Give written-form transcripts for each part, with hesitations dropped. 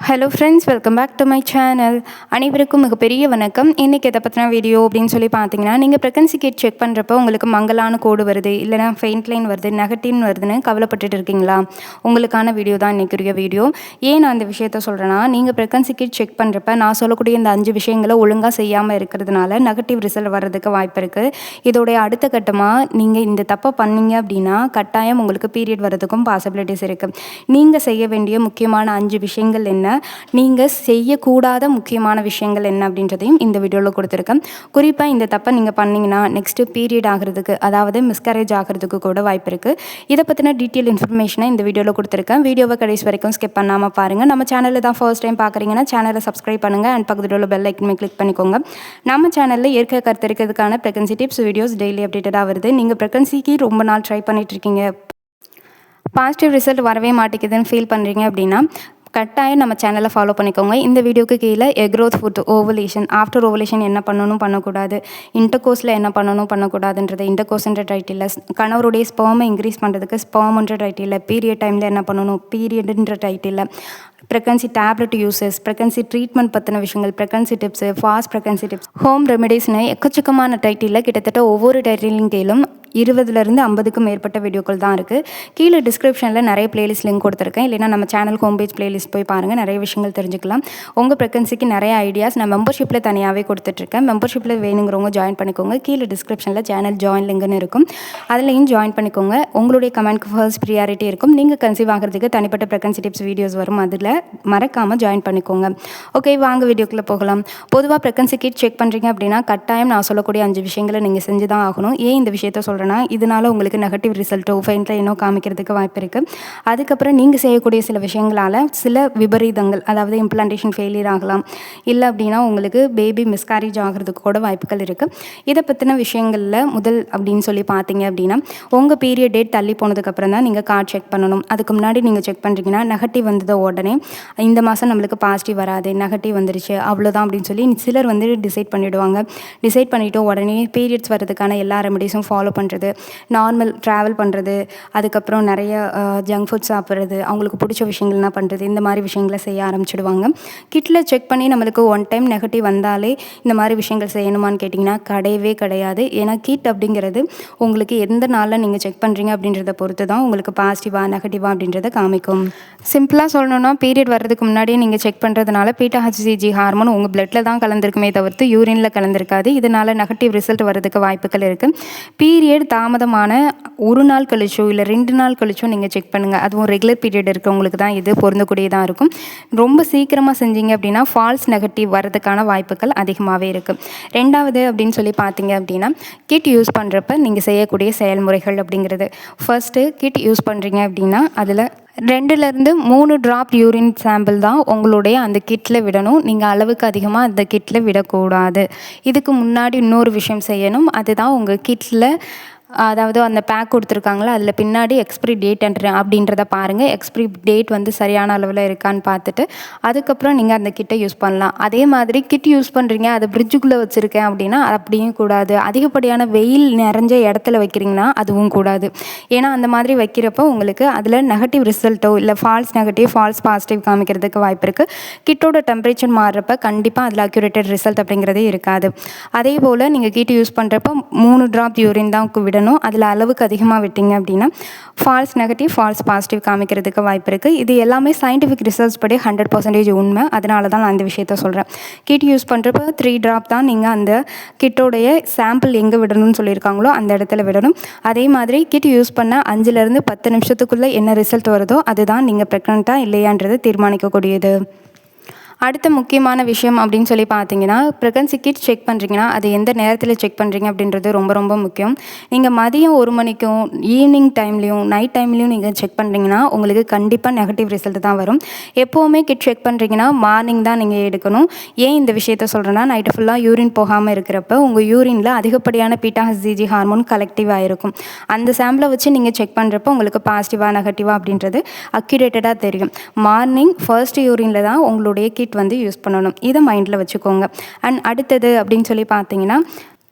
Hello friends, welcome back to my channel. அனைவருக்கும் மிகப்பெரிய வணக்கம். இன்றைக்கி எதை பற்றின வீடியோ அப்படின்னு சொல்லி பார்த்தீங்கன்னா, நீங்கள் ப்ரெக்னன்சி கிட் செக் பண்ணுறப்போ உங்களுக்கு மங்கலான கோடு வருது, இல்லைனா ஃபெயிண்ட் லைன் வருது, நெகட்டிவ்னு வருதுன்னு கவலைப்பட்டுட்டு இருக்கீங்களா? உங்களுக்கான வீடியோ தான் இன்றைக்குரிய வீடியோ. ஏன் நான் இந்த விஷயத்த சொல்கிறேன்னா, நீங்கள் ப்ரெக்னன்சி கிட் செக் பண்ணுறப்ப நான் சொல்லக்கூடிய இந்த 5 விஷயங்களை ஒழுங்காக செய்யாமல் இருக்கிறதுனால நெகட்டிவ் ரிசல்ட் வர்றதுக்கு வாய்ப்பு இருக்குது. இதோடைய அடுத்த கட்டமாக நீங்கள் இந்த தப்பை பண்ணீங்க அப்படின்னா கட்டாயம் உங்களுக்கு பீரியட் வர்றதுக்கும் பாசிபிலிட்டிஸ் இருக்குது. நீங்கள் செய்ய வேண்டிய முக்கியமான 5 விஷயங்கள் என்ன, நீங்கள் செய்யக்கூடாத முக்கியமான விஷயங்கள் என்ன அப்படின்றதையும் இந்த வீடியோவில் கொடுத்துருக்கேன். குறிப்பாக இந்த தப்பை நீங்கள் பண்ணிங்கன்னா நெக்ஸ்ட்டு பீரியட் ஆகிறதுக்கு, அதாவது மிஸ்கரேஜ் ஆகிறதுக்கு கூட வாய்ப்பு இருக்குது. இதை பற்றின டீட்டெயில் இன்ஃபர்மேஷனை இந்த வீடியோவில் கொடுத்துருக்கேன். வீடியோவை கடைசி வரைக்கும் ஸ்கிப் பண்ணாமல் பாருங்கள். நம்ம சேனலில் தான் ஃபர்ஸ்ட் டைம் பார்க்குறீங்கன்னா சேனலை சப்ஸ்கிரைப் பண்ணுங்கள் அண்ட் பக்கத்தில் உள்ள பெல் ஐக்கனை கிளிக் பண்ணிக்கோங்க. நம்ம சேனலில் இயற்கை கருத்தரிக்கிறதுக்கான ப்ரெக்னன்சி டிப்ஸ் வீடியோஸ் டெய்லி அப்டேட்டடாக வருது. நீங்கள் ப்ரெக்னன்சிக்கு ரொம்ப நாள் ட்ரை பண்ணிகிட்ருக்கீங்க, பாசிட்டிவ் ரிசல்ட் வரவே மாட்டேங்குதுன்னு ஃபீல் பண்ணுறீங்க அப்படின்னா கட்டாயம் நம்ம சேனலை ஃபாலோ பண்ணிக்கோங்க. இந்த வீடியோக்கு கீழே எக்ரோத் ஃபுட், ஓவலேஷன், ஆஃப்டர் ஓவலேஷன் என்ன பண்ணணும் பண்ணக்கூடாது, இன்டர்கோர்ஸில் என்ன பண்ணணும் பண்ணக்கூடாதுன்றது, இன்டர்கோர்ஸ்ன்ற டைட்டில், கணவருடைய ஸ்பெர்மை இன்க்ரீஸ் பண்ணுறதுக்கு ஸ்பெர்ம்ன்ற டைட்டில், பீரியட் டைமில் என்ன பண்ணணும் பீரியடுன்ற title, pregnancy tablet uses, pregnancy treatment பற்றின விஷயங்கள், pregnancy tips, fast pregnancy tips, home ரெமெடிஸ்னு எக்கச்சக்கமான டைட்டிலில் கிட்டத்தட்ட ஒவ்வொரு டைட்டிலின் கீழும் 20லேருந்து 50க்கும் மேற்பட்ட வீடியோக்கள் தான் இருக்குது. கீழே டிஸ்கிரிப்ஷனில் நிறைய பிளேலிஸ்ட் லிங்க் கொடுத்துருக்கேன். இல்லைனா நம்ம சேனல் ஹோம் பேஜ் பிளேலிஸ்ட் போய் பாருங்கள், நிறைய விஷயங்கள் தெரிஞ்சுக்கலாம். உங்கள் ப்ரெக்னன்சிக்கு நிறைய ஐடியாஸ் நான் மெம்பர்ஷிப்பில் தனியாகவே கொடுத்துட்ருக்கேன். மெம்பர்ஷிப்பில் வேணுங்கிறவங்க ஜாயின் பண்ணிக்கோங்க. கீழே டிஸ்கிரிப்ஷனில் சேனல் ஜாயின் லிங்க்னு இருக்கும், அதுலேயும் ஜாயின் பண்ணிக்கோங்க. உங்களுடைய கமெண்ட்க்கு ஃபர்ஸ்ட் ப்ரியாரிட்டி இருக்கும். நீங்கள் கன்சீவ் ஆகிறதுக்கு தனிப்பட்ட ப்ரெக்னன்சி டிப்ஸ் வீடியோஸ் வரும், அதில் மறக்காமல் ஜாயின் பண்ணிக்கோங்க. ஓகே, வாங்க வீடியோக்குள்ளே போகலாம். பொதுவாக ப்ரெக்னன்சி கிட் செக் பண்ணுறீங்க அப்படின்னா கட்டாயம் நான் சொல்லக்கூடிய 5 விஷயங்களை நீங்கள் செஞ்சு தான் ஆகணும். ஏன் இந்த விஷயத்த சொல்கிறேன்னா, இதனால் உங்களுக்கு நெகட்டிவ் ரிசல்ட்டோ ஃபெயிண்ட் லைனோ காமிக்கிறதுக்கு வாய்ப்பு இருக்குது. அதுக்கப்புறம் நீங்கள் செய்யக்கூடிய சில விஷயங்களால் சில விபரீதங்கள், அதாவது இம்ப்ளான்டேஷன் ஃபெயிலியர் ஆகலாம், இல்லை அப்படின்னா உங்களுக்கு பேபி மிஸ்கேரேஜ் ஆகிறதுக்கு கூட வாய்ப்புகள் இருக்குது. இதை பற்றின விஷயங்களில் முதல் அப்படின்னு சொல்லி பார்த்தீங்க அப்படின்னா, உங்கள் பீரியட் டேட் தள்ளி போனதுக்கப்புறம் தான் நீங்கள் கார்டு செக் பண்ணணும். அதுக்கு முன்னாடி நீங்கள் செக் பண்ணுறீங்கன்னா நெகட்டிவ் வந்தது உடனே இந்த மாதம் நம்மளுக்கு பாசிட்டிவ் வராது, நெகட்டிவ் வந்துருச்சு அவ்வளோதான் அப்படின்னு சொல்லி சிலர் வந்து டிசைட் பண்ணிவிடுவாங்க. டிசைட் பண்ணிவிட்டு உடனே பீரியட்ஸ் வரதுக்கான எல்லா ரெமடிஸும் ஃபாலோ பண்ணுறது, நார்மல் ட்ராவல் பண்ணுறது, அதுக்கப்புறம் நிறைய ஜங்க் ஃபுட் சாப்பிட்றது, அவங்களுக்கு பிடிச்ச விஷயங்கள்லாம் பண்ணுறது, இந்த மாதிரி விஷயங்களை செய்ய ஆரம்பிச்சிடுவாங்க. கிட்டில் செக் பண்ணி நம்மளுக்கு ஒன் டைம் நெகட்டிவ் வந்தாலே இந்த மாதிரி விஷயங்கள் செய்யணுமான்னு கேட்டிங்கன்னா கிடையவே கிடையாது. ஏன்னா கிட் அப்படிங்கிறது உங்களுக்கு எந்த நாளில் நீங்கள் செக் பண்ணுறீங்க அப்படின்றத பொறுத்து தான் உங்களுக்கு பாசிட்டிவாக நெகட்டிவாக அப்படின்றத காமிக்கும். சிம்பிளாக சொல்லணும்னா, பீரியட் வர்றதுக்கு முன்னாடியே நீங்கள் செக் பண்ணுறதுனால பீட்டா-ஹெச்சிஜி ஹார்மோன் உங்கள் பிளட்டில் தான் கலந்துருக்குமே தவிர்த்து யூரினில் கலந்துருக்காது. இதனால் நெகட்டிவ் ரிசல்ட் வரதுக்கு வாய்ப்புகள் இருக்குது. பீரியட் தாமதமான 1 நாள் கழிச்சோ இல்லை 2 நாள் கழிச்சோ நீங்கள் செக் பண்ணுங்கள். அதுவும் ரெகுலர் பீரியட் இருக்கிறவங்களுக்கு தான் இது பொருந்தக்கூடியதாக இருக்கும். ரொம்ப சீக்கிரமாக செஞ்சீங்க அப்படின்னா ஃபால்ஸ் நெகட்டிவ் வரதுக்கான வாய்ப்புகள் அதிகமாகவே இருக்குது. ரெண்டாவது அப்படின்னு சொல்லி பார்த்தீங்க அப்படின்னா, கிட் யூஸ் பண்ணுறப்ப நீங்கள் செய்யக்கூடிய செயல்முறைகள் அப்படிங்கிறது, ஃபர்ஸ்ட்டு கிட் யூஸ் பண்ணுறீங்க அப்படின்னா அதில் 2லேருந்து 3 ட்ராப் யூரின் சாம்பிள் தான் உங்களுடைய அந்த கிட்டில் விடணும். நீங்கள் அளவுக்கு அதிகமாக அந்த கிட்டில் விடக்கூடாது. இதுக்கு முன்னாடி இன்னொரு விஷயம் செய்யணும். அதுதான் உங்கள் கிட்டில், அதாவது அந்த பேக் கொடுத்துருக்காங்களா அதில் பின்னாடி எக்ஸ்பிரி டேட் அப்படின்றத பாருங்கள். எக்ஸ்பிரி டேட் வந்து சரியான அளவில் இருக்கான்னு பார்த்துட்டு அதுக்கப்புறம் நீங்கள் அந்த கிட்டை யூஸ் பண்ணலாம். அதே மாதிரி கிட் யூஸ் பண்ணுறீங்க, அதை ஃப்ரிட்ஜுக்குள்ளே வச்சுருக்கேன் அப்படின்னா அப்படியும் கூடாது. அதிகப்படியான வெயில் நிறைஞ்ச இடத்துல வைக்கிறீங்கன்னா அதுவும் கூடாது. ஏன்னா அந்த மாதிரி வைக்கிறப்போ உங்களுக்கு அதில் நெகட்டிவ் ரிசல்ட்டோ இல்லை ஃபால்ஸ் நெகட்டிவ் ஃபால்ஸ் பாசிட்டிவ் காமிக்கிறதுக்கு வாய்ப்பு இருக்குது. கிட்டோட டெம்பரேச்சர் மாறுறப்ப கண்டிப்பாக அதில் அக்யூரேட்டட் ரிசல்ட் அப்படிங்கிறதே இருக்காது. அதே போல் நீங்கள் கிட் யூஸ் பண்ணுறப்போ 3 ட்ராப் யூரின் தான் விடணும். அதில் அளவுக்கு அதிகமாக விட்டீங்க அப்படின்னா ஃபால்ஸ் நெகட்டிவ் ஃபால்ஸ் பாசிட்டிவ் காமிக்கிறதுக்கு வாய்ப்பு இருக்குது. இது எல்லாமே சயின்டிஃபிக் ரிசர்ச் படி 100% உண்மை. அதனால தான் நான் அந்த விஷயத்த சொல்கிறேன். கிட் யூஸ் பண்ணுறப்ப 3 ட்ராப் தான் நீங்கள் அந்த கிட்டோடைய சாம்பிள் எங்கே விடணும்னு சொல்லியிருக்காங்களோ அந்த இடத்துல விடணும். அதே மாதிரி கிட் யூஸ் பண்ண 5லேருந்து 10 நிமிஷத்துக்குள்ளே என்ன ரிசல்ட் வருதோ அதுதான் நீங்கள் ப்ரெக்னெண்ட்டாக இல்லையான்றது தீர்மானிக்கக்கூடியது. அடுத்த முக்கியமான விஷயம் அப்படின்னு சொல்லி பார்த்தீங்கன்னா, ப்ரெக்னன்சி கிட் செக் பண்ணுறீங்கன்னா அது எந்த நேரத்தில் செக் பண்ணுறீங்க அப்படின்றது ரொம்ப ரொம்ப முக்கியம். நீங்கள் மதியம் 1 மணிக்கும் ஈவினிங் டைம்லேயும் நைட் டைம்லேயும் நீங்கள் செக் பண்ணுறீங்கன்னா உங்களுக்கு கண்டிப்பாக நெகட்டிவ் ரிசல்ட் தான் வரும். எப்போவுமே கிட் செக் பண்ணுறீங்கன்னா மார்னிங் தான் நீங்கள் எடுக்கணும். ஏன் இந்த விஷயத்த சொல்கிறேன்னா, நைட்டு ஃபுல்லாக யூரின் போகாமல் இருக்கிறப்ப உங்கள் யூரினில் அதிகப்படியான பீட்டா-ஹெச்சிஜி ஹார்மோன் கலெக்டிவ் ஆகிருக்கும். அந்த சாம்பிளை வச்சு நீங்கள் செக் பண்ணுறப்போ உங்களுக்கு பாசிட்டிவாக நெகட்டிவாக அப்படின்றது அக்யூரேட்டடாக தெரியும். மார்னிங் ஃபர்ஸ்ட் யூரினில் தான் உங்களுடைய கிட் வந்து யூஸ் பண்ணணும். இதை மைண்டில் வச்சுக்கோங்க. அண்ட் அடுத்தது அப்படின்னு சொல்லி பார்த்தீங்கன்னா,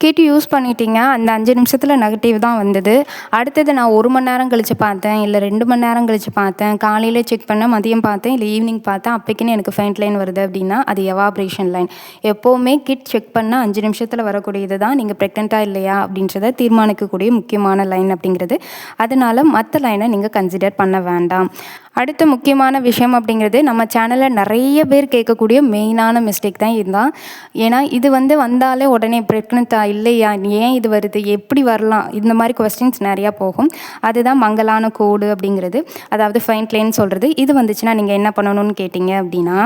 கிட் யூஸ் பண்ணிட்டீங்க. அந்த 5 நிமிஷத்துல நெகட்டிவ் தான் வந்தது. அடுத்தது நான் 1 மணி நேரம் கழிச்சு பார்த்தேன், இல்ல 2 மணி நேரம் கழிச்சு பார்த்தேன், காலையில செக் பண்ணேன், மதியம் பார்த்தேன், இல்ல ஈவினிங் பார்த்தேன், அப்பைக்குன்னு எனக்கு ஃபெயிண்ட் லைன் வருது அப்படின்னா, அது எவாப்ரேஷன் லைன். எப்போவுமே கிட் செக் பண்ணா 5 நிமிஷத்துல வரக்கூடியது தான் நீங்க பிரெக்னென்ட்டா இல்லையா அப்படின்றத தீர்மானிக்கக்கூடிய முக்கியமான லைன் அப்படிங்கிறது. அதனால மத்த லைனை நீங்க கன்சிடர் பண்ண வேண்டாம். அடுத்த முக்கியமான விஷயம் அப்படிங்கிறது, நம்ம சேனலில் நிறைய பேர் கேட்கக்கூடிய மெயினான மிஸ்டேக் தான் இதுதான். ஏன்னா இது வந்தாலே உடனே ப்ரெக்னென்ட்டா இல்லையா, ஏன் இது வருது, எப்படி வரலாம், இந்த மாதிரி கொஸ்டின்ஸ் நிறையா போகும். அதுதான் மங்கலான கோடு அப்படிங்கிறது, அதாவது ஃபெயிண்ட் லைன் சொல்கிறது. இது வந்துச்சுன்னா நீங்கள் என்ன பண்ணணும்னு கேட்டிங்க அப்படின்னா,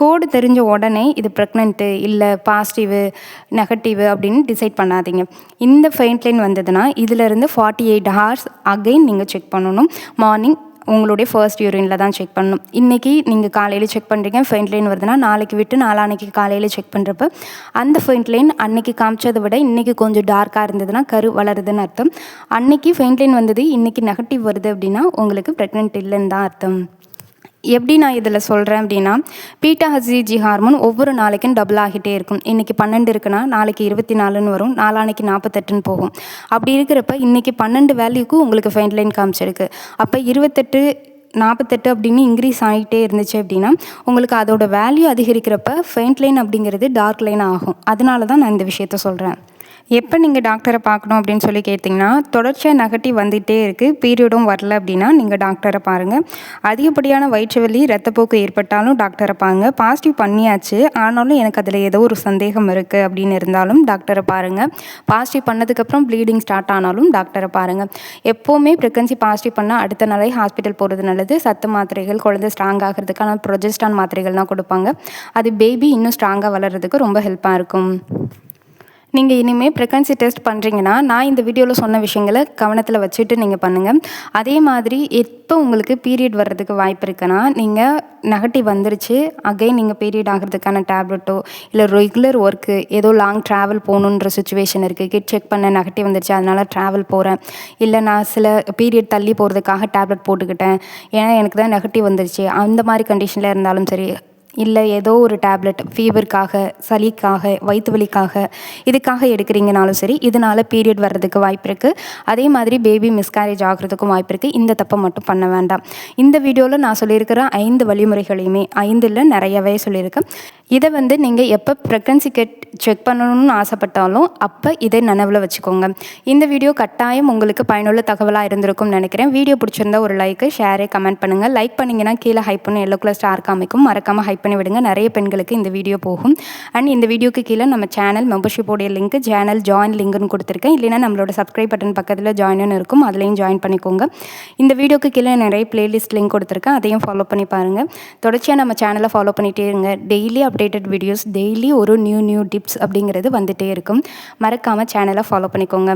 கோடு தெரிஞ்ச உடனே இது ப்ரெக்னென்ட்டு இல்லை பாசிட்டிவு நெகட்டிவ் அப்படின்னு டிசைட் பண்ணாதீங்க. இந்த ஃபெயிண்ட் லைன் வந்ததுன்னா இதிலேருந்து 48 ஹார்ஸ் அகைன் நீங்கள் செக் பண்ணணும். மார்னிங் உங்களுடைய ஃபர்ஸ்ட் யூரினில் தான் செக் பண்ணணும். இன்றைக்கி நீங்கள் காலையில் செக் பண்ணுறீங்க, ஃபெயிண்ட் லைன் வருதுன்னா நாளைக்கு விட்டு நாளான்னைக்கு காலையில் செக் பண்ணுறப்ப அந்த ஃபெயிண்ட் லைன் அன்றைக்கி காமிச்சதை விட இன்றைக்கி கொஞ்சம் டார்க்காக இருந்ததுன்னா கரு வளருதுன்னு அர்த்தம். அன்றைக்கி ஃபெயிண்ட் லைன் வந்தது, இன்றைக்கி நெகட்டிவ் வருது அப்படின்னா உங்களுக்கு ப்ரெக்னென்ட் இல்லைன்னு தான் அர்த்தம். எப்படி நான் இதில் சொல்கிறேன் அப்படின்னா, பீட்டா ஹச்சிஜி ஹார்மோன் ஒவ்வொரு நாளைக்கும் டபுள் ஆகிட்டே இருக்கும். இன்றைக்கி 12 இருக்குன்னா நாளைக்கு 24ன்னு வரும், நாளான்னைக்கு 48ன்னு போகும். அப்படி இருக்கிறப்ப இன்றைக்கி 12 வேல்யூக்கு உங்களுக்கு ஃபெயிண்ட் லைன் காமிச்சிருக்கு. அப்போ 28 48 அப்படின்னு இன்க்ரீஸ் ஆகிட்டே இருந்துச்சு அப்படின்னா உங்களுக்கு அதோட வேல்யூ அதிகரிக்கிறப்ப ஃபெயிண்ட் லைன் அப்படிங்கிறது டார்க் லைன் ஆகும். அதனால தான் நான் இந்த விஷயத்த சொல்கிறேன். எப்போ நீங்கள் டாக்டரை பார்க்கணும் அப்படின்னு சொல்லி கேட்டிங்கன்னா, தொடர்ச்சியாக நெகட்டிவ் வந்துகிட்டே இருக்குது, பீரியடும் வரல அப்படின்னா நீங்கள் டாக்டரை பாருங்கள். அதிகப்படியான வயிற்று வலி ரத்தப்போக்கு ஏற்பட்டாலும் டாக்டரை பாருங்கள். பாசிட்டிவ் பண்ணியாச்சு, ஆனாலும் எனக்கு அதில் ஏதோ ஒரு சந்தேகம் இருக்குது அப்படின்னு இருந்தாலும் டாக்டரை பாருங்கள். பாசிட்டிவ் பண்ணதுக்கப்புறம் ப்ளீடிங் ஸ்டார்ட் ஆனாலும் டாக்டரை பாருங்கள். எப்போவுமே ப்ரெக்னன்சி பாசிட்டிவ் பண்ணால் அடுத்த நாளே ஹாஸ்பிட்டல் போகிறது நல்லது. சத்து மாத்திரைகள், குழந்தை ஸ்ட்ராங் ஆகிறதுக்கான ப்ரொஜெஸ்டான் மாத்திரைகள்லாம் கொடுப்பாங்க. அது பேபி இன்னும் ஸ்ட்ராங்காக வளர்கிறதுக்கு ரொம்ப ஹெல்ப்பாக இருக்கும். நீங்கள் இனிமேல் ப்ரெக்னன்சி டெஸ்ட் பண்ணுறீங்கன்னா, நான் இந்த வீடியோவில் சொன்ன விஷயங்களை கவனத்தில் வச்சுட்டு நீங்கள் பண்ணுங்கள். அதே மாதிரி எப்போ உங்களுக்கு பீரியட் வர்றதுக்கு வாய்ப்பு இருக்குன்னா, நீங்கள் நெகட்டிவ் வந்துருச்சு, அகைன் நீங்கள் பீரியட் ஆகிறதுக்கான டேப்லெட்டோ இல்லை ரெகுலர் ஒர்க்கு ஏதோ லாங் ட்ராவல் போகணுன்ற சுச்சுவேஷன் இருக்குது, கிட் செக் பண்ண நெகட்டிவ் வந்துருச்சு அதனால் ட்ராவல் போகிறேன், இல்லை நான் சில பீரியட் தள்ளி போகிறதுக்காக டேப்லெட் போட்டுக்கிட்டேன் ஏன்னா எனக்கு தான் நெகட்டிவ் வந்துருச்சு, அந்த மாதிரி கண்டிஷனில் இருந்தாலும் சரி, இல்லை ஏதோ ஒரு டேப்லெட் ஃபீவருக்காக, சளிக்காக, வயிற்று வலிக்காக இதுக்காக எடுக்கிறீங்கனாலும் சரி, இதனால் பீரியட் வர்றதுக்கு வாய்ப்பு இருக்குது. அதே மாதிரி பேபி மிஸ்கேரேஜ் ஆகிறதுக்கும் வாய்ப்பு இருக்குது. இந்த தப்பை மட்டும் பண்ண வேண்டாம். இந்த வீடியோவில் நான் சொல்லியிருக்கிற 5 வழிமுறைகளையுமே 5 இல்லை நிறையவே சொல்லியிருக்கேன். இதை நீங்கள் எப்போ ப்ரெக்னன்சி கிட் செக் பண்ணணும்னு ஆசைப்பட்டாலும் அப்போ இதை நினைவில் வச்சுக்கோங்க. இந்த வீடியோ கட்டாயம் உங்களுக்கு பயனுள்ள தகவலாக இருந்திருக்கும்னு நினைக்கிறேன். வீடியோ பிடிச்சிருந்தா ஒரு லைக்கு, ஷேரு, கமெண்ட் பண்ணுங்கள். லைக் பண்ணிங்கன்னா கீழே ஹைப் பண்ணி எல்லோ கலர் ஸ்டார் காமிக்கும், மறக்காமல் ஹைப் பண்ணி விடுங்க. நிறைய பெண்களுக்கு இந்த வீடியோ போகும். அண்ட் இந்த வீடியோக்கு கீழே நம்ம சேனல் மெம்பர்ஷிப்போடைய லிங்க், சேனல் ஜாயின் லிங்க்னு கொடுத்துருக்கேன். இல்லைன்னா நம்மளோட சப்ஸ்கிரைப் பட்டன் பக்கத்தில் ஜாயின்னு இருக்கும், அதுலேயும் ஜாயின் பண்ணிக்கோங்க. இந்த வீடியோக்கு கீழே நிறைய பிளேலிஸ்ட் லிங்க் கொடுத்துருக்கேன், அதையும் ஃபாலோ பண்ணி பாருங்கள். தொடர்ச்சியாக நம்ம சேனலை ஃபாலோ பண்ணிகிட்டே இருங்க. டெய்லி அப்டேட்டட் வீடியோஸ், டெய்லி ஒரு நியூ டிப்ஸ் அப்படிங்கிறது வந்துகிட்டே இருக்கும். மறக்காமல் சேனலை ஃபாலோ பண்ணிக்கோங்க.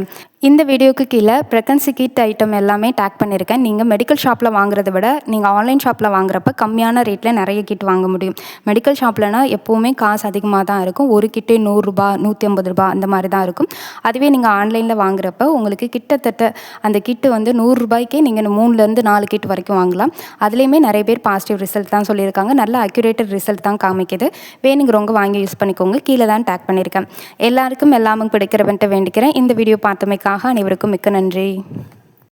இந்த வீடியோக்கு கீழே ப்ரெக்னன்சி கிட் ஐட்டம் எல்லாமே டேக் பண்ணியிருக்கேன். நீங்கள் மெடிக்கல் ஷாப்பில் வாங்குறத விட நீங்கள் ஆன்லைன் ஷாப்பில் வாங்குறப்ப கம்மியான ரேட்டில் நிறைய கிட் வாங்க முடியும். மெடிக்கல் ஷாப்லனா எப்போவுமே காசு அதிகமாக தான் இருக்கும். ஒரு கிட்டே 100 ரூபா, 150 ரூபா அந்த மாதிரி தான் இருக்கும். அதுவே நீங்கள் ஆன்லைனில் வாங்குறப்ப உங்களுக்கு கிட்டத்தட்ட அந்த கிட்டு 100 ரூபாய்க்கே நீங்கள் 3லேருந்து 4 கிட் வரைக்கும் வாங்கலாம். அதுலேயுமே நிறைய பேர் பாசிட்டிவ் ரிசல்ட் தான் சொல்லியிருக்காங்க. நல்ல அக்யூரேட்டட் ரிசல்ட் தான் காமிக்குது. வேணுங்கிறவங்க வாங்கி யூஸ் பண்ணிக்கோங்க. கீழே தான் டேக் பண்ணியிருக்கேன். எல்லாருக்கும் எல்லாமே பிடிக்கிறவன்ட்டு வேண்டிக்கிறேன். இந்த வீடியோ பார்த்தமைக்காக அனைவருக்கும் மிக்க நன்றி.